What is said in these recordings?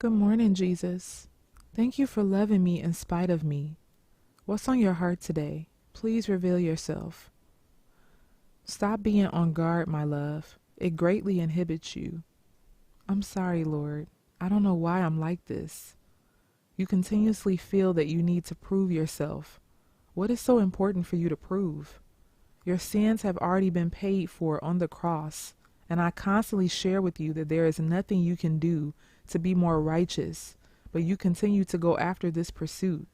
Good morning, Jesus. Thank you for loving me in spite of me. What's on your heart today? Please reveal yourself. Stop being on guard, my love. It greatly inhibits you. I'm sorry, Lord. I don't know why I'm like this. You continuously feel that you need to prove yourself. What is so important for you to prove? Your sins have already been paid for on the cross, and I constantly share with you that there is nothing you can do to be more righteous, but you continue to go after this pursuit.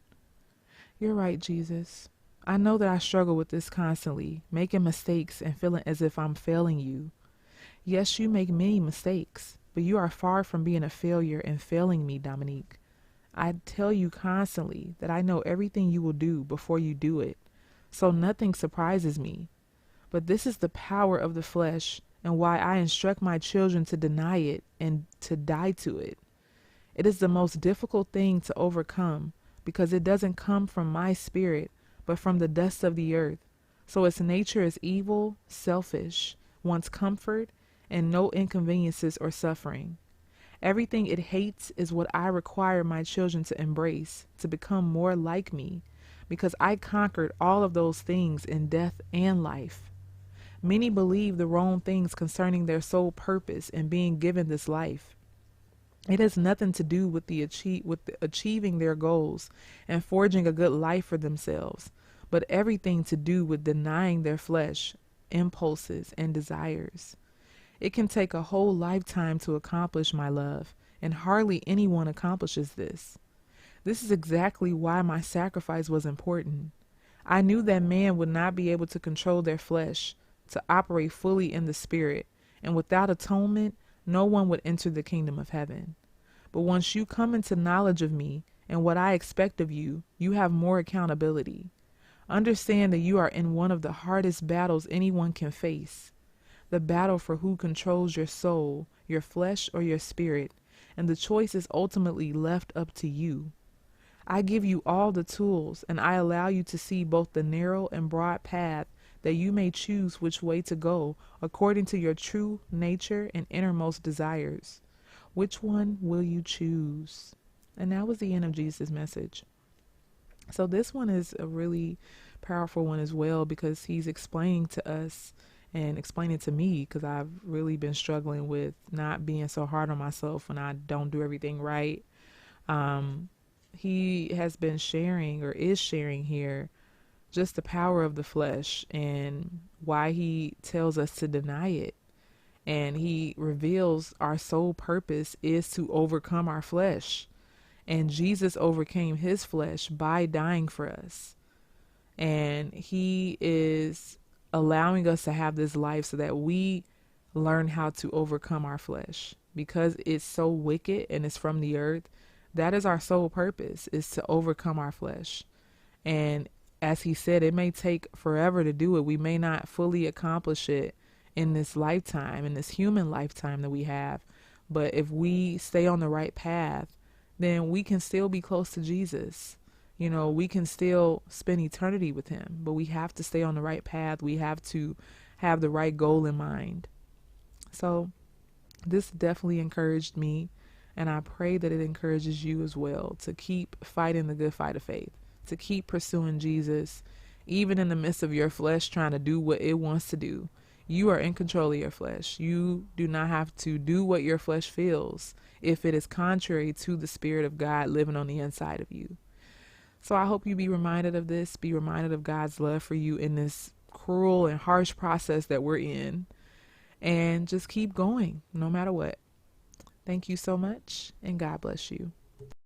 You're right, Jesus. I know that I struggle with this constantly, making mistakes and feeling as if I'm failing you. Yes, you make many mistakes, but you are far from being a failure and failing me, Dominique. I tell you constantly that I know everything you will do before you do it, so nothing surprises me. But this is the power of the flesh and why I instruct my children to deny it and to die to it. It is the most difficult thing to overcome because it doesn't come from my spirit, but from the dust of the earth. So its nature is evil, selfish, wants comfort, and no inconveniences or suffering. Everything it hates is what I require my children to embrace, to become more like me, because I conquered all of those things in death and life. Many believe the wrong things concerning their sole purpose in being given this life. It has nothing to do with achieving their goals and forging a good life for themselves, but everything to do with denying their flesh, impulses, and desires. It can take a whole lifetime to accomplish, my love, and hardly anyone accomplishes this. This is exactly why my sacrifice was important. I knew that man would not be able to control their flesh, to operate fully in the spirit, and without atonement, no one would enter the kingdom of heaven. But once you come into knowledge of me and what I expect of you, you have more accountability. Understand that you are in one of the hardest battles anyone can face. The battle for who controls your soul, your flesh, or your spirit, and the choice is ultimately left up to you. I give you all the tools, and I allow you to see both the narrow and broad path that you may choose which way to go according to your true nature and innermost desires. Which one will you choose? And that was the end of Jesus' message. So this one is a really powerful one as well, because he's explaining to us and explaining to me, because I've really been struggling with not being so hard on myself when I don't do everything right. He has been sharing, or is sharing here, just the power of the flesh and why he tells us to deny it. And he reveals our sole purpose is to overcome our flesh. And Jesus overcame his flesh by dying for us. And he is allowing us to have this life so that we learn how to overcome our flesh. Because it's so wicked and it's from the earth, that is our sole purpose, is to overcome our flesh. And as he said, it may take forever to do it. We may not fully accomplish it in this lifetime, in this human lifetime that we have. But if we stay on the right path, then we can still be close to Jesus. You know, we can still spend eternity with him, but we have to stay on the right path. We have to have the right goal in mind. So this definitely encouraged me, and I pray that it encourages you as well to keep fighting the good fight of faith, to keep pursuing Jesus, even in the midst of your flesh trying to do what it wants to do. You are in control of your flesh. You do not have to do what your flesh feels if it is contrary to the Spirit of God living on the inside of you. So I hope you be reminded of this, be reminded of God's love for you in this cruel and harsh process that we're in, and just keep going no matter what. Thank you so much, and God bless you.